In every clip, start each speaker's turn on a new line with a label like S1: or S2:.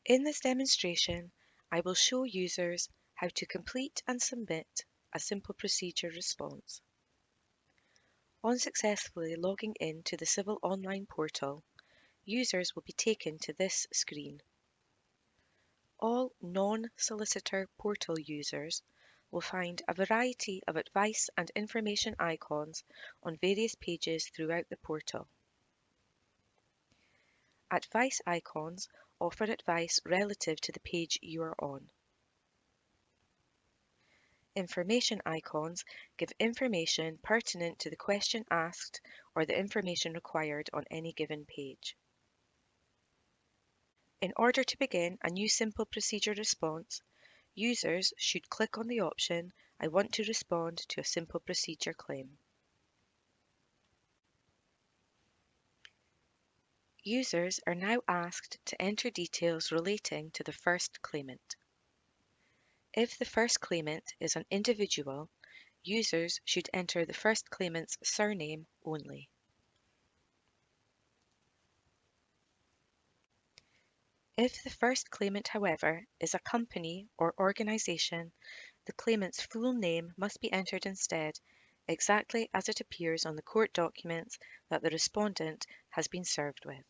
S1: In this demonstration, I will show users how to complete and submit a simple procedure response. On successfully logging in to the Civil Online portal, users will be taken to this screen. All non-solicitor portal users will find a variety of advice and information icons on various pages throughout the portal. Advice icons offer advice relative to the page you are on. Information icons give information pertinent to the question asked or the information required on any given page. In order to begin a new simple procedure response, users should click on the option "I want to respond to a simple procedure claim." Users are now asked to enter details relating to the first claimant. If the first claimant is an individual, users should enter the first claimant's surname only. If the first claimant, however, is a company or organisation, the claimant's full name must be entered instead, exactly as it appears on the court documents that the respondent has been served with.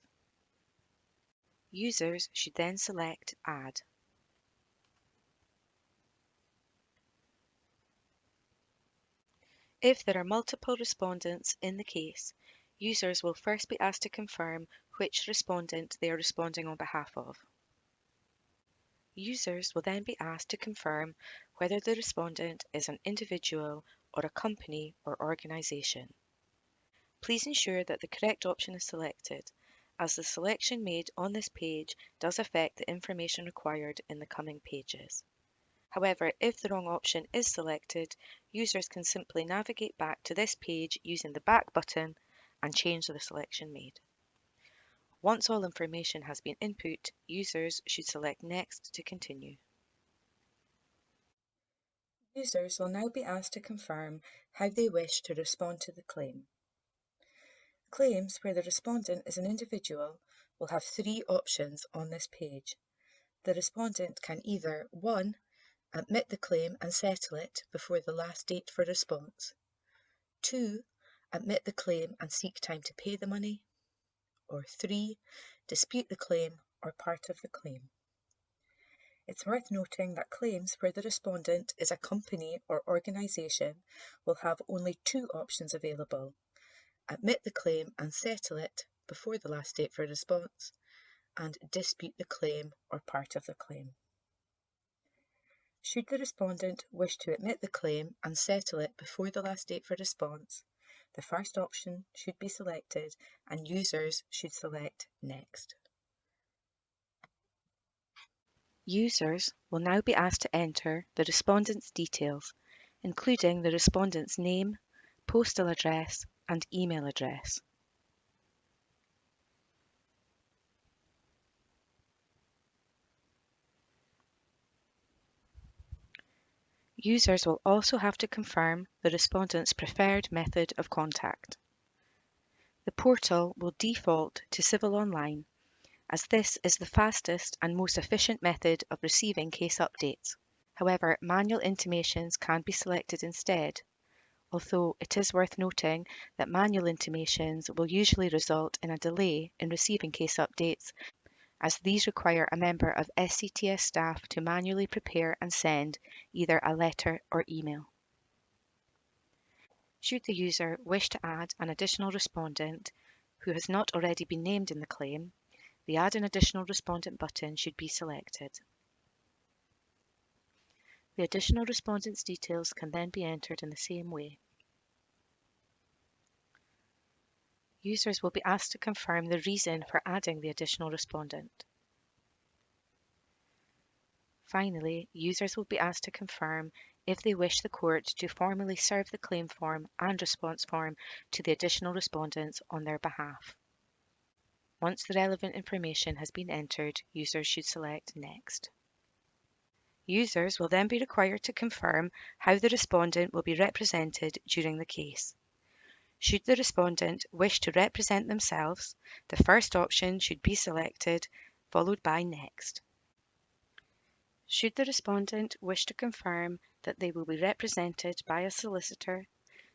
S1: Users should then select Add. If there are multiple respondents in the case, users will first be asked to confirm which respondent they are responding on behalf of. Users will then be asked to confirm whether the respondent is an individual or a company or organisation. Please ensure that the correct option is selected, as the selection made on this page does affect the information required in the coming pages. However, if the wrong option is selected, users can simply navigate back to this page using the back button and change the selection made. Once all information has been input, users should select Next to continue. Users will now be asked to confirm how they wish to respond to the claim. Claims where the respondent is an individual will have three options on this page. The respondent can either 1. Admit the claim and settle it before the last date for response. 2. Admit the claim and seek time to pay the money. Or 3. Dispute the claim or part of the claim. It's worth noting that claims where the respondent is a company or organisation will have only two options available: admit the claim and settle it before the last date for response, and dispute the claim or part of the claim. Should the respondent wish to admit the claim and settle it before the last date for response, the first option should be selected and users should select Next. Users will now be asked to enter the respondent's details, including the respondent's name, postal address, and email address. Users will also have to confirm the respondent's preferred method of contact. The portal will default to Civil Online, as this is the fastest and most efficient method of receiving case updates. However, manual intimations can be selected instead, although it is worth noting that manual intimations will usually result in a delay in receiving case updates, as these require a member of SCTS staff to manually prepare and send either a letter or email. Should the user wish to add an additional respondent who has not already been named in the claim, the Add an Additional Respondent button should be selected. The additional respondent's details can then be entered in the same way. Users will be asked to confirm the reason for adding the additional respondent. Finally, users will be asked to confirm if they wish the court to formally serve the claim form and response form to the additional respondents on their behalf. Once the relevant information has been entered, users should select Next. Users will then be required to confirm how the respondent will be represented during the case. Should the respondent wish to represent themselves, the first option should be selected, followed by Next.
S2: Should the respondent wish to confirm that they will be represented by a solicitor,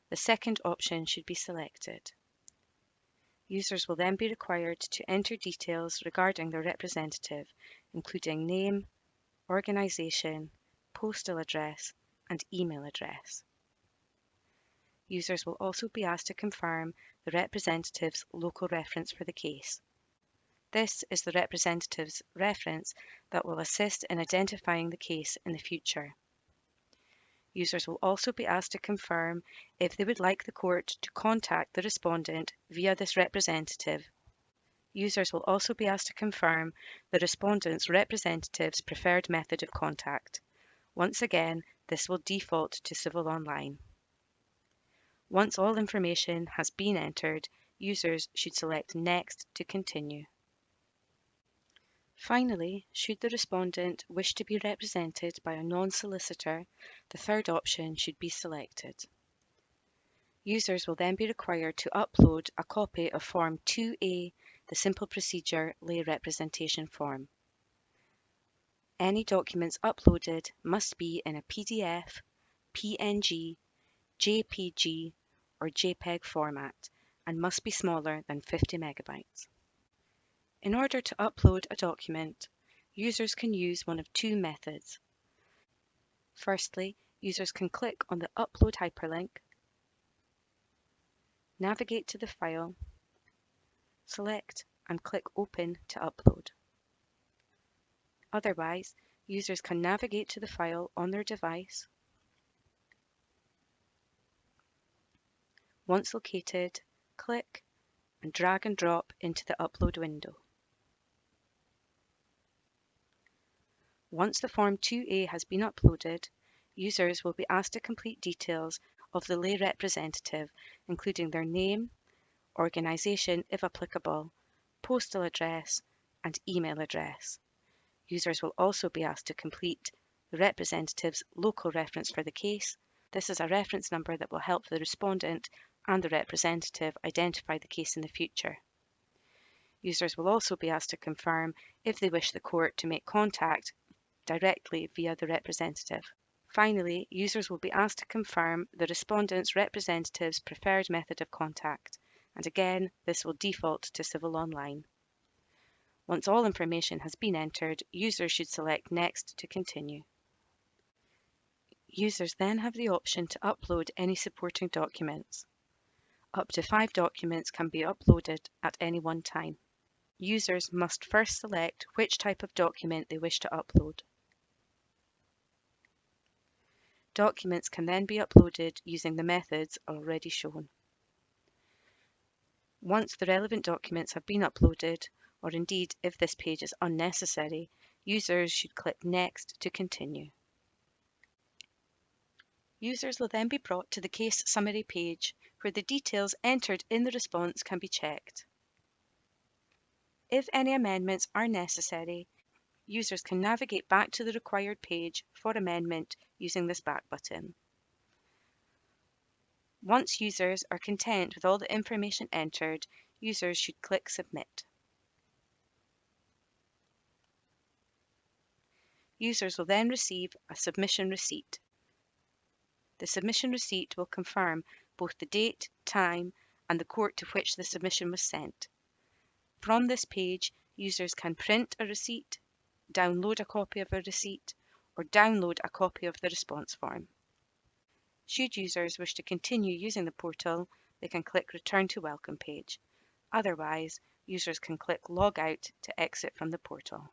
S2: the second option should be selected. Users will then be required to enter details regarding their representative, including name, organisation, postal address, and email address. Users will also be asked to confirm the representative's local reference for the case. This is the representative's reference that will assist in identifying the case in the future. Users will also be asked to confirm if they would like the court to contact the respondent via this representative. Users will also be asked to confirm the respondent's representative's preferred method of contact. Once again, this will default to Civil Online. Once all information has been entered, users should select Next to continue. Finally, should the respondent wish to be represented by a non-solicitor, the third option should be selected. Users will then be required to upload a copy of Form 2A, the Simple Procedure Lay Representation Form. Any documents uploaded must be in a PDF, PNG, JPG, or JPEG format and must be smaller than 50 megabytes. In order to upload a document, users can use one of two methods. Firstly, users can click on the Upload hyperlink, navigate to the file, select and click Open to upload. Otherwise, users can navigate to the file on their device. Once located, click and drag and drop into the upload window. Once the Form 2A has been uploaded, users will be asked to complete details of the lay representative, including their name, organisation if applicable, postal address, and email address. Users will also be asked to complete the representative's local reference for the case. This is a reference number that will help the respondent and the representative identify the case in the future. Users will also be asked to confirm if they wish the court to make contact directly via the representative. Finally, users will be asked to confirm the respondent's representative's preferred method of contact, and again, this will default to Civil Online. Once all information has been entered, users should select Next to continue. Users then have the option to upload any supporting documents. Up to 5 documents can be uploaded at any one time. Users must first select which type of document they wish to upload. Documents can then be uploaded using the methods already shown. Once the relevant documents have been uploaded, or indeed if this page is unnecessary, users should click Next to continue. Users will then be brought to the case summary page where the details entered in the response can be checked. If any amendments are necessary, users can navigate back to the required page for amendment using this back button. Once users are content with all the information entered, users should click Submit. Users will then receive a submission receipt. The submission receipt will confirm both the date, time, and the court to which the submission was sent. From this page, users can print a receipt, download a copy of a receipt, or download a copy of the response form. Should users wish to continue using the portal, they can click Return to Welcome page. Otherwise, users can click Log Out to exit from the portal.